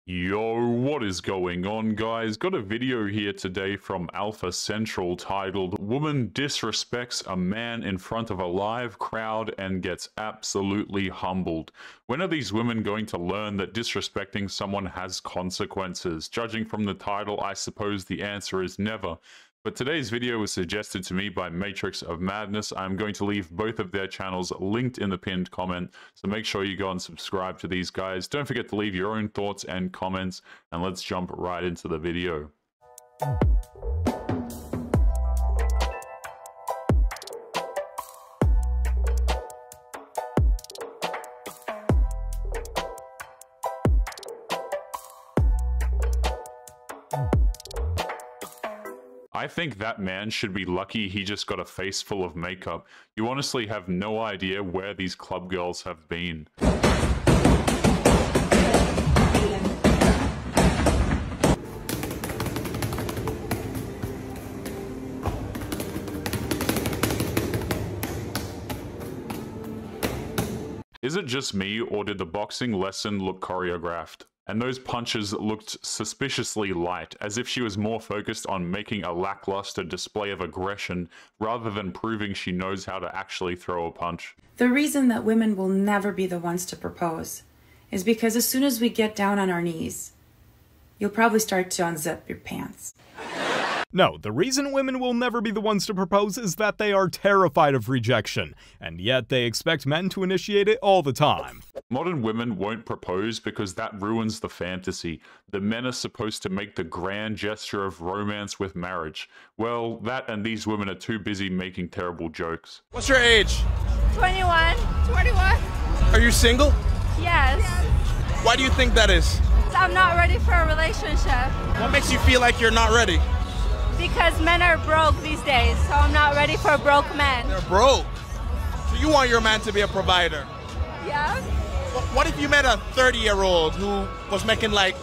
Yo, what is going on, guys? Got a video here today from Alpha Central titled "Woman Disrespects a Man in Front of a Live Crowd and Gets Absolutely Humbled." When are these women going to learn that disrespecting someone has consequences? Judging from the title, I suppose the answer is never. But today's video was suggested to me by Matrix of Madness. I'm going to leave both of their channels linked in the pinned comment, so make sure you go and subscribe to these guys. Don't forget to leave your own thoughts and comments, and let's jump right into the video. I think that man should be lucky he just got a face full of makeup. You honestly have no idea where these club girls have been. Is it just me, or did the boxing lesson look choreographed? And those punches looked suspiciously light, as if she was more focused on making a lackluster display of aggression rather than proving she knows how to actually throw a punch. The reason that women will never be the ones to propose is because as soon as we get down on our knees, you'll probably start to unzip your pants. No, the reason women will never be the ones to propose is that they are terrified of rejection, and yet they expect men to initiate it all the time. Modern women won't propose because that ruins the fantasy. The men are supposed to make the grand gesture of romance with marriage. Well, that and these women are too busy making terrible jokes. What's your age? 21. 21? Are you single? Yes. Why do you think that is? I'm not ready for a relationship. What makes you feel like you're not ready? Because men are broke these days, so I'm not ready for broke men. They're broke. So you want your man to be a provider? Yeah? What if you met a 30-year-old who was making like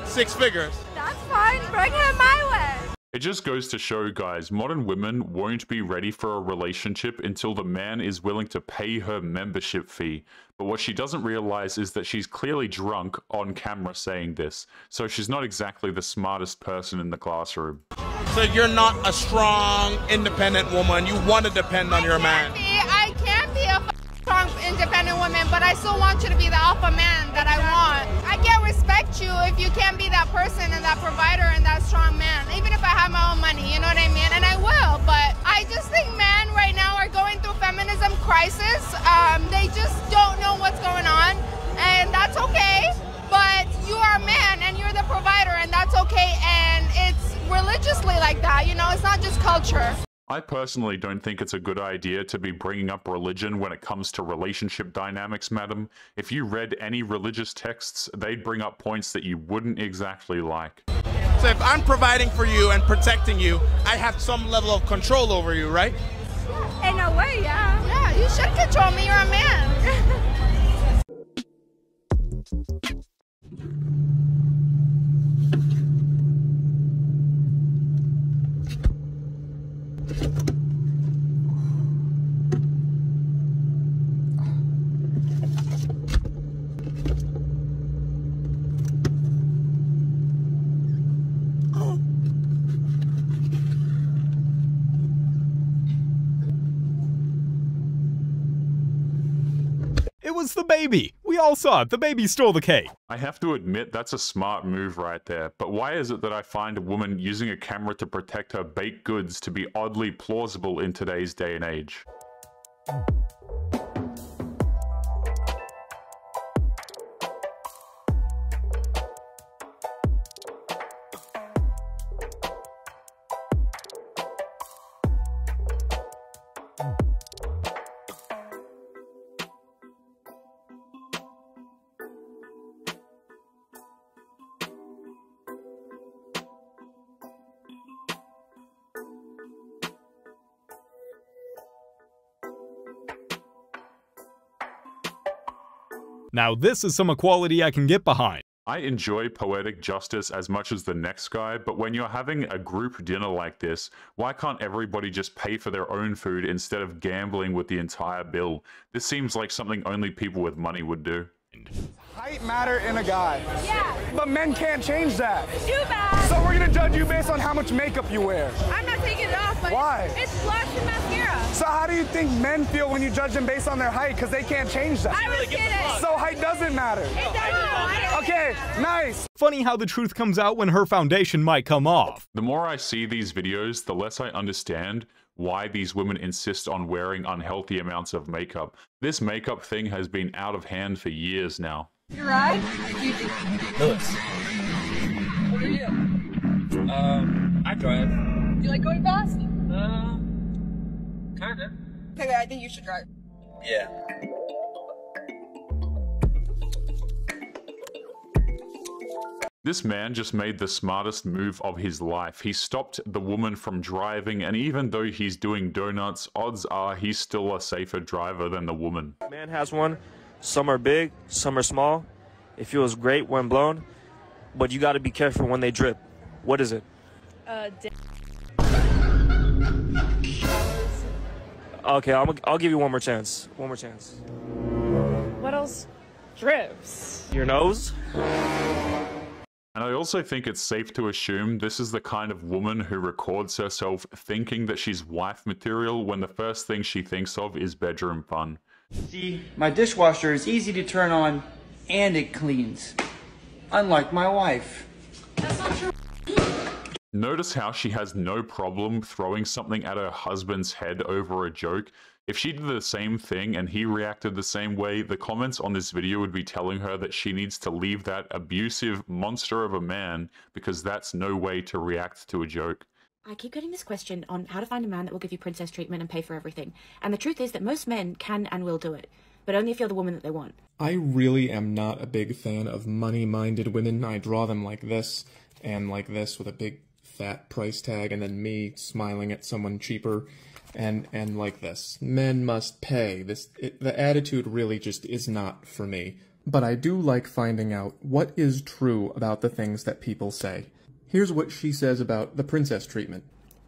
6 figures? That's fine. Bring him my way. It just goes to show, guys, modern women won't be ready for a relationship until the man is willing to pay her membership fee. But what she doesn't realize is that she's clearly drunk on camera saying this, so she's not exactly the smartest person in the classroom. So you're not a strong, independent woman. You want to depend on your man. I can be a strong, independent woman, but I still want you to be the alpha man that I want. I can't respect you if you can't be that person and that provider and that strong man, even if I have my own money, you know what I mean? And I will, but I just think men right now are going through feminism crisis. They just don't know what's going on, and that's okay, but you are a man and you're the provider, and that's okay, and it's religiously like that, you know, it's not just culture. I personally don't think it's a good idea to be bringing up religion when it comes to relationship dynamics, madam. If you read any religious texts, they'd bring up points that you wouldn't exactly like. So if I'm providing for you and protecting you, I have some level of control over you, right? In a way, yeah. Yeah, you should control me, you're a man. It was the baby! We all saw it, the baby stole the cake! I have to admit, that's a smart move right there, but why is it that I find a woman using a camera to protect her baked goods to be oddly plausible in today's day and age? Now this is some equality I can get behind. I enjoy poetic justice as much as the next guy, but when you're having a group dinner like this, why can't everybody just pay for their own food instead of gambling with the entire bill? This seems like something only people with money would do. Height matter in a guy. Yeah. But men can't change that. Too bad. So we're gonna judge you based on how much makeup you wear. I'm not taking it off. But Why? It's blush and mascara. So how do you think men feel when you judge them based on their height? Because they can't change that. I was kidding. So height doesn't matter. It doesn't. Okay, nice. Funny how the truth comes out when her foundation might come off. The more I see these videos, the less I understand why these women insist on wearing unhealthy amounts of makeup. This makeup thing has been out of hand for years now. You ride? Lewis. What are you? I drive. You like going fast? Kinda. Okay, I think you should drive. Yeah. This man just made the smartest move of his life. He stopped the woman from driving, and even though he's doing donuts, odds are he's still a safer driver than the woman. Man has one. Some are big, some are small. It feels great when blown, but you got to be careful when they drip. What is it? Okay, I'll give you one more chance. One more chance. What else drips? Your nose? And I also think it's safe to assume this is the kind of woman who records herself thinking that she's wife material when the first thing she thinks of is bedroom fun. See, my dishwasher is easy to turn on and it cleans. Unlike my wife. That's not true. Notice how she has no problem throwing something at her husband's head over a joke. If she did the same thing and he reacted the same way, the comments on this video would be telling her that she needs to leave that abusive monster of a man because that's no way to react to a joke. I keep getting this question on how to find a man that will give you princess treatment and pay for everything. And the truth is that most men can and will do it, but only if you're the woman that they want. I really am not a big fan of money-minded women. I draw them like this and like this with a big fat price tag, and then me smiling at someone cheaper and like this. Men must pay. The attitude really just is not for me. But I do like finding out what is true about the things that people say. Here's what she says about the princess treatment.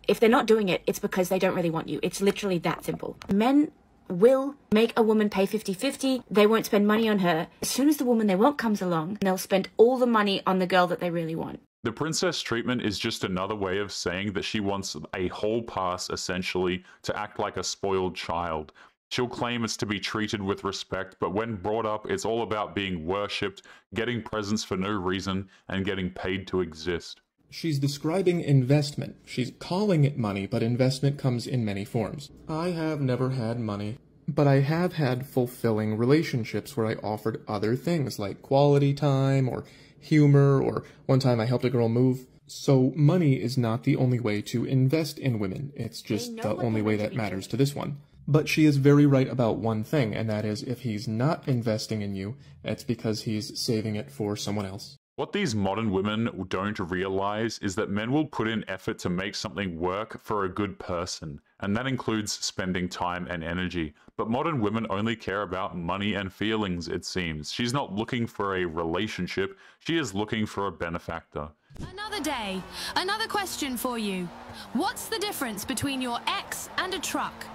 If they're not doing it, it's because they don't really want you. It's literally that simple. Men will make a woman pay 50-50. They won't spend money on her. As soon as the woman they want comes along, they'll spend all the money on the girl that they really want. The princess treatment is just another way of saying that she wants a whole pass, essentially, to act like a spoiled child. She'll claim it's to be treated with respect, but when brought up, it's all about being worshipped, getting presents for no reason, and getting paid to exist. She's describing investment. She's calling it money, but investment comes in many forms. I have never had money, but I have had fulfilling relationships where I offered other things like quality time or humor, or one time I helped a girl move. So money is not the only way to invest in women. It's just the only way that matters to this one. But she is very right about one thing, and that is if he's not investing in you, it's because he's saving it for someone else. What these modern women don't realize is that men will put in effort to make something work for a good person, and that includes spending time and energy. But modern women only care about money and feelings, it seems. She's not looking for a relationship, she is looking for a benefactor. Another day, another question for you. What's the difference between your ex and a truck?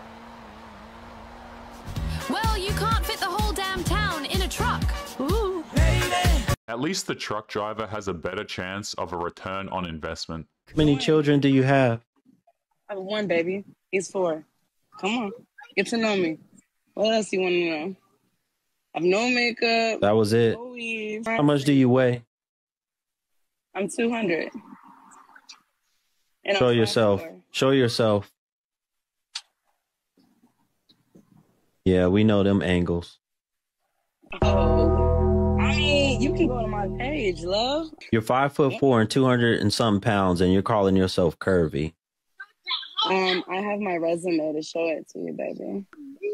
Well, you can't fit the whole damn town in a truck. Ooh. At least the truck driver has a better chance of a return on investment. How many children do you have? I have one, baby. He's 4. Come on, get to know me. What else you want to know? I have no makeup. That was it. No weave. How much do you weigh? I'm 200. And Show I'm yourself. 5'4". Show yourself. Yeah, we know them angles. Oh, I mean, you can go to my page, love. You're 5'4" and 200 and something pounds, and you're calling yourself curvy. I have my resume to show it to you, baby.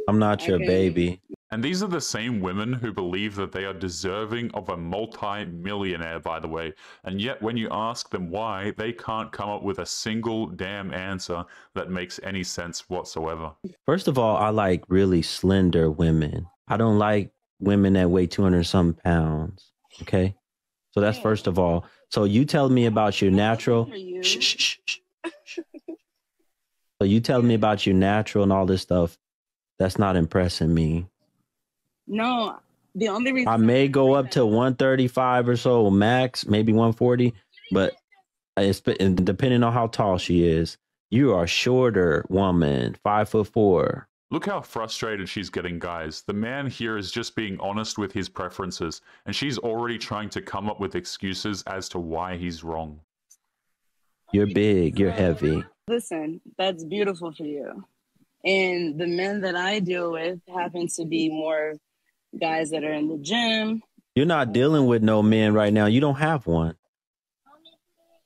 I'm not your baby. And these are the same women who believe that they are deserving of a multi-millionaire, by the way. And yet when you ask them why, they can't come up with a single damn answer that makes any sense whatsoever. First of all, I like really slender women. I don't like women that weigh 200 something pounds. Okay? So that's first of all. So you tell me about your natural. Shh, shh, shh, shh. So you telling me about your natural and all this stuff, that's not impressing me. No, The only reason I may go up to 135 or so max, maybe 140, but it's depending on how tall she is. You are a shorter woman, 5'4". Look how frustrated she's getting, guys. The man here is just being honest with his preferences, and she's already trying to come up with excuses as to why he's wrong. You're big, you're heavy. Listen, that's beautiful for you. And the men that I deal with happen to be more guys that are in the gym. You're not dealing with no men right now. You don't have one.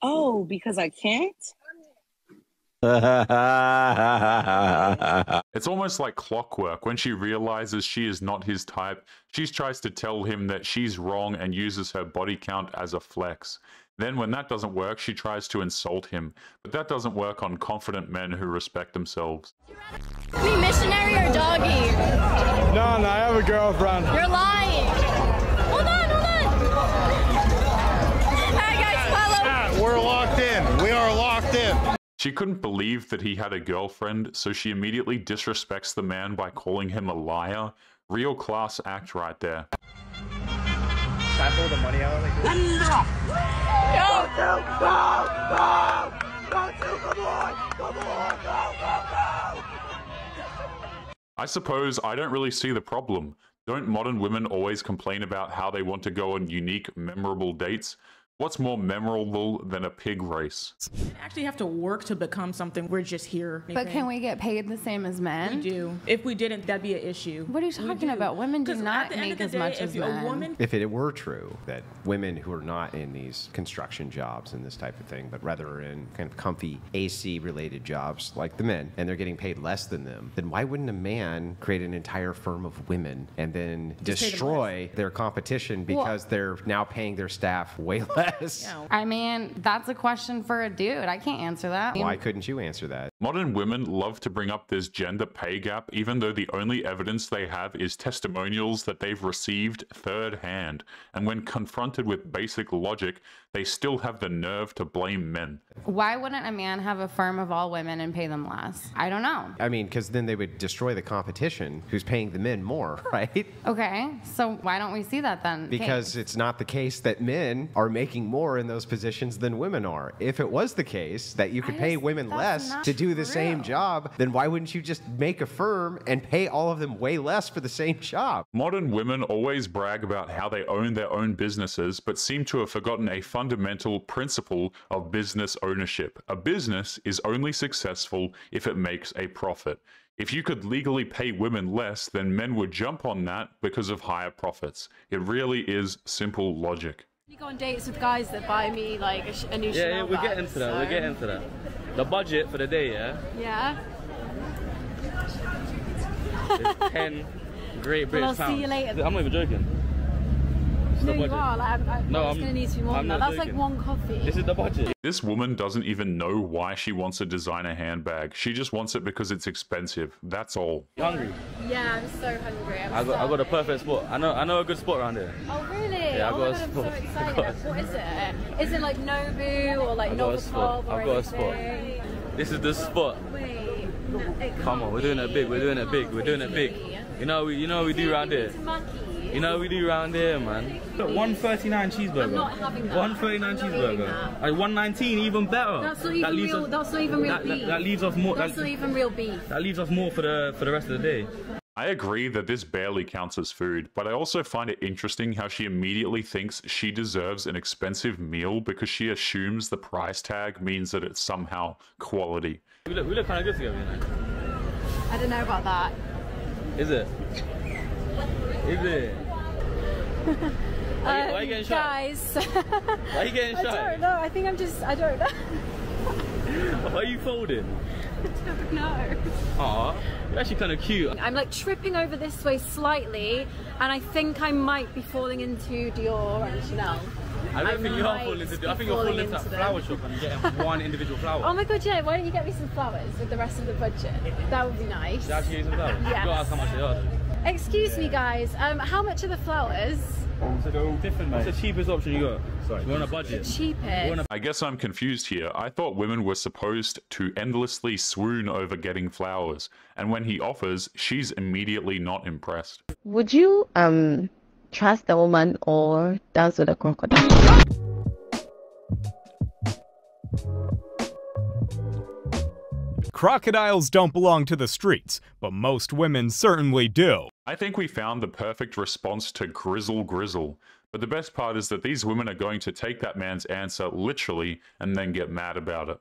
Oh, because I can't? It's almost like clockwork. When she realizes she is not his type, she tries to tell him that she's wrong and uses her body count as a flex. Then when that doesn't work, she tries to insult him. But that doesn't work on confident men who respect themselves. Me missionary or doggy? No, I have a girlfriend. You're lying. Hold on. Hi guys, follow. We're locked in. We are locked in. She couldn't believe that he had a girlfriend, so she immediately disrespects the man by calling him a liar. Real class act right there. Can I pull the money out? I suppose I don't really see the problem. Don't modern women always complain about how they want to go on unique, memorable dates? What's more memorable than a pig race? We actually have to work to become something. We're just here. But can we get paid the same as men? We do. If we didn't, that'd be an issue. What are you talking about? Women do not make as much as men. If it were true that women who are not in these construction jobs and this type of thing, but rather are in kind of comfy AC-related jobs like the men, and they're getting paid less than them, then why wouldn't a man create an entire firm of women and then destroy their competition because they're now paying their staff way less? I mean, that's a question for a dude. I can't answer that. Why couldn't you answer that? Modern women love to bring up this gender pay gap, even though the only evidence they have is testimonials that they've received third hand. And when confronted with basic logic, they still have the nerve to blame men. Why wouldn't a man have a firm of all women and pay them less? I don't know. I mean, because then they would destroy the competition who's paying the men more, right? Okay, so why don't we see that then? Because it's not the case that men are making more in those positions than women are. If it was the case that you could pay women less to do the same job, then why wouldn't you just make a firm and pay all of them way less for the same job? Modern women always brag about how they own their own businesses, but seem to have forgotten a fundamental principle of business ownership. A business is only successful if it makes a profit. If you could legally pay women less, then men would jump on that because of higher profits. It really is simple logic. You go on dates with guys that buy me like a new Chanel Yeah, we'll get into that. We'll get into that. The budget for the day, yeah? Yeah. It's 10 great British pounds. I'll see you later. I'm not even joking. No, you are. Like, I'm going to need to be more than that. That's joking. like one coffee. This is the budget. This woman doesn't even know why she wants a designer handbag. She just wants it because it's expensive. That's all. You hungry? Yeah, I'm so hungry. I got a perfect spot. I know a good spot around here. Oh really? Yeah, I got a I'm spot. so excited. What is it? Is it like Nobu or like Novocaub or I've got a spot. This is the spot. Wait. Come on, we're doing it big. We're doing it big. We're doing it big. You know what we do around here. You know what we do around here, man. Look, 139 cheeseburger. I'm not having that. 139 cheeseburger. Like 119, even better. That's not even real. That's not even real beef. That leaves off more. That's not even real beef. That leaves off more for the rest of the day. I agree that this barely counts as food, but I also find it interesting how she immediately thinks she deserves an expensive meal because she assumes the price tag means that it's somehow quality. We look kind of good together, you know. I don't know about that. Is it? Is it? Why are you getting shot? Guys. Why are you getting shot? I don't know. I think I don't know. Why are you folding? I don't know. Aw, you're actually kind of cute. I'm like tripping over this way slightly, and I think I might be falling into Dior and Chanel. I don't think you are falling into Dior. I think you're falling into that flower shop and getting one individual flower. Oh my god, yeah, why don't you get me some flowers with the rest of the budget? That would be nice. Should I actually get some flowers? Yes. You gotta ask how much they are. Excuse me guys, how much are the flowers? Different, what's the cheapest option you got? Sorry, we're on a budget. The cheapest? I guess I'm confused here. I thought women were supposed to endlessly swoon over getting flowers, and when he offers, she's immediately not impressed. Would you trust a woman or dance with a crocodile. Crocodiles don't belong to the streets, but most women certainly do. I think we found the perfect response to Grizzle Grizzle. But the best part is that these women are going to take that man's answer literally and then get mad about it.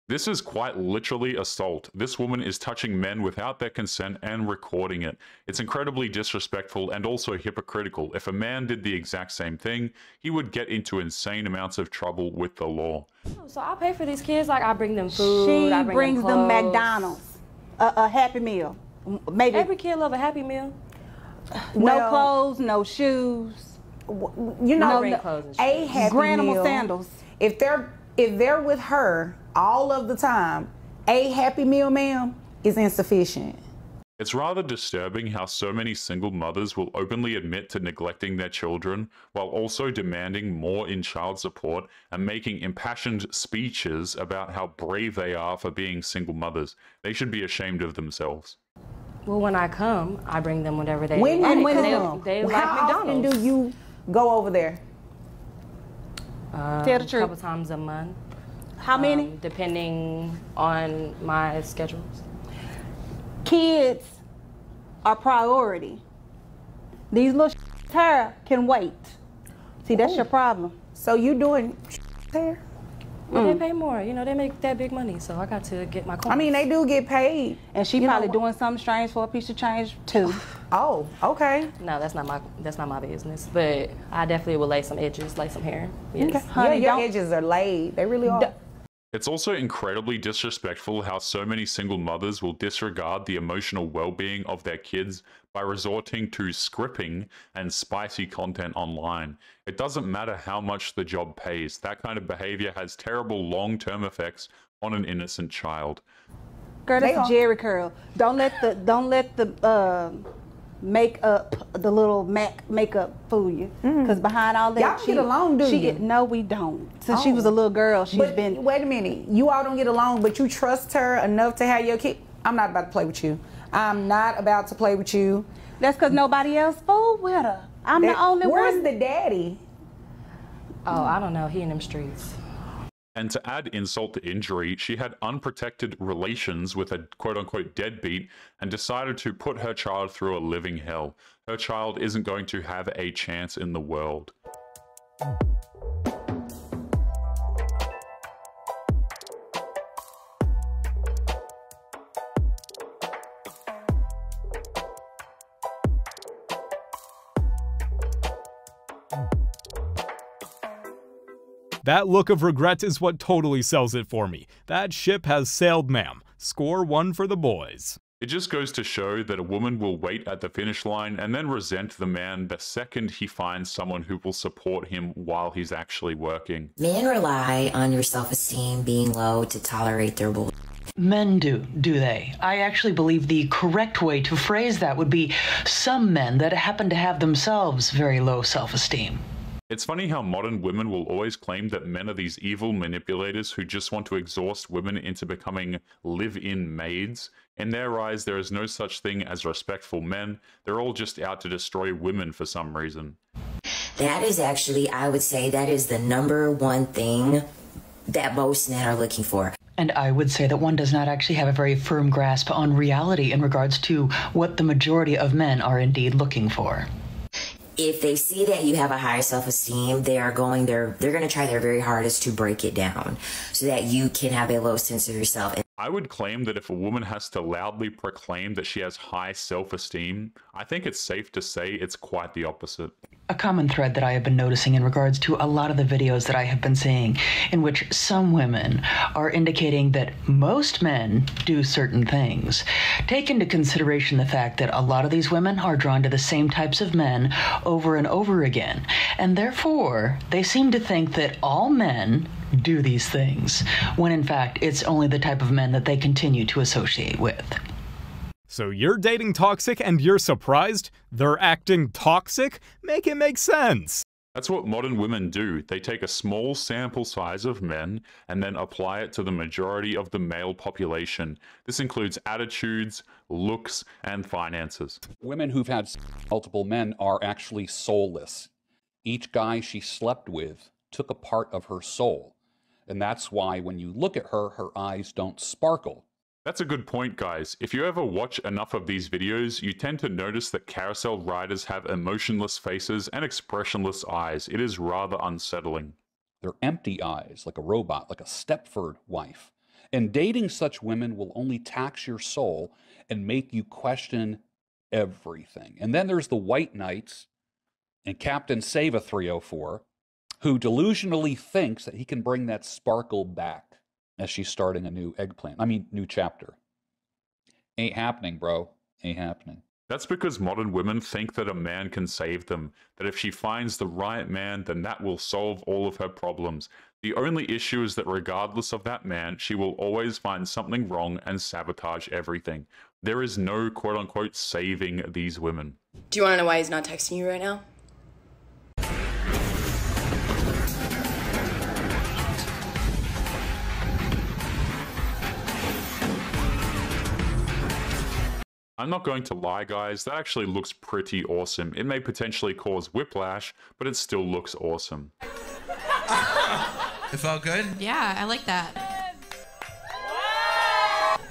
This is quite literally assault. This woman is touching men without their consent and recording it. It's incredibly disrespectful and also hypocritical. If a man did the exact same thing, he would get into insane amounts of trouble with the law. So I pay for these kids, like I bring them food, She I bring brings them them clothes. McDonald's, a Happy Meal. Maybe Every kid love a Happy Meal. no clothes, no shoes. You know, bring clothes and a shoes. Happy Granimal Meal. sandals. If they're with her all of the time, a Happy Meal, ma'am, is insufficient. It's rather disturbing how so many single mothers will openly admit to neglecting their children while also demanding more in child support and making impassioned speeches about how brave they are for being single mothers. They should be ashamed of themselves. Well, when I come, I bring them whatever they When like. you They come, like how often McDonald's. do you go over there? Tell the truth. A couple times a month. How many? Depending on my schedules. Kids are priority. These little hair can wait. See, that's your problem. So you doing hair? Well, they pay more. You know, they make that big money, so I got to get my coins. I mean, they do get paid. And she probably doing something strange for a piece of change too. Oh, okay. No, that's not my business. But I definitely will lay some edges, lay some hair. Yes. Okay. Honey, your edges are laid. They really are. It's also incredibly disrespectful how so many single mothers will disregard the emotional well-being of their kids by resorting to scripting and spicy content online. It doesn't matter how much the job pays. That kind of behavior has terrible long-term effects on an innocent child. Girl, that's a Jerry curl. Don't let the makeup, the little MAC makeup fool you. Because behind all that, y'all get along, do you? No, we don't. Since she was a little girl, she's been. Wait a minute. You all don't get along, but you trust her enough to have your kid. I'm not about to play with you. I'm not about to play with you. That's because nobody else fooled with her. I'm the only one. Where's the daddy? Oh, I don't know. He in them streets. And to add insult to injury, she had unprotected relations with a quote-unquote deadbeat and decided to put her child through a living hell. Her child isn't going to have a chance in the world. That look of regret is what totally sells it for me. That ship has sailed, ma'am. Score 1 for the boys. It just goes to show that a woman will wait at the finish line and then resent the man the second he finds someone who will support him while he's actually working. Men rely on your self-esteem being low to tolerate their bull. Men do they? I actually believe the correct way to phrase that would be some men that happen to have themselves very low self-esteem. It's funny how modern women will always claim that men are these evil manipulators who just want to exhaust women into becoming live-in maids. In their eyes, there is no such thing as respectful men. They're all just out to destroy women for some reason. That is actually, I would say, that is the #1 thing that most men are looking for. And I would say that one does not actually have a very firm grasp on reality in regards to what the majority of men are indeed looking for. If they see that you have a higher self-esteem, they're going to try their very hardest to break it down so that you can have a low sense of yourself. I would claim that if a woman has to loudly proclaim that she has high self-esteem, I think it's safe to say it's quite the opposite. A common thread that I have been noticing in regards to a lot of the videos that I have been seeing, in which some women are indicating that most men do certain things. Take into consideration the fact that a lot of these women are drawn to the same types of men over and over again, and therefore they seem to think that all men do these things, when in fact it's only the type of men that they continue to associate with. So you're dating toxic and you're surprised they're acting toxic? Make it make sense. That's what modern women do. They take a small sample size of men and then apply it to the majority of the male population. This includes attitudes, looks, and finances. Women who've had multiple men are actually soulless. Each guy she slept with took a part of her soul. And that's why when you look at her, her eyes don't sparkle. That's a good point, guys. If you ever watch enough of these videos, you tend to notice that carousel riders have emotionless faces and expressionless eyes. It is rather unsettling. They're empty eyes, like a robot, like a Stepford wife. And dating such women will only tax your soul and make you question everything. And then there's the white knights and Captain Save a 304, who delusionally thinks that he can bring that sparkle back as she's starting a new new chapter. Ain't happening, bro. Ain't happening. That's because modern women think that a man can save them, that if she finds the right man, then that will solve all of her problems. The only issue is that regardless of that man, she will always find something wrong and sabotage everything. There is no quote-unquote saving these women. Do you want to know why he's not texting you right now? I'm not going to lie, guys, that actually looks pretty awesome. It may potentially cause whiplash, but it still looks awesome. It felt good? Yeah, I like that.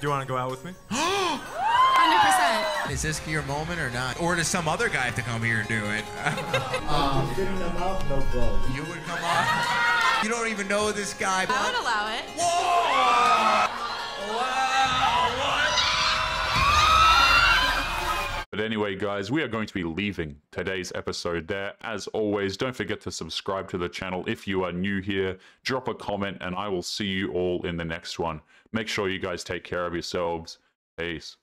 Do you want to go out with me? 100%. Is this your moment or not? Or does some other guy have to come here and do it? Getting them out, no problem. You would come on? You don't even know this guy. I would allow it. Whoa! Wow! But anyway, guys, we are going to be leaving today's episode there. As always, don't forget to subscribe to the channel if you are new here. Drop a comment, and I will see you all in the next one. Make sure you guys take care of yourselves. Peace.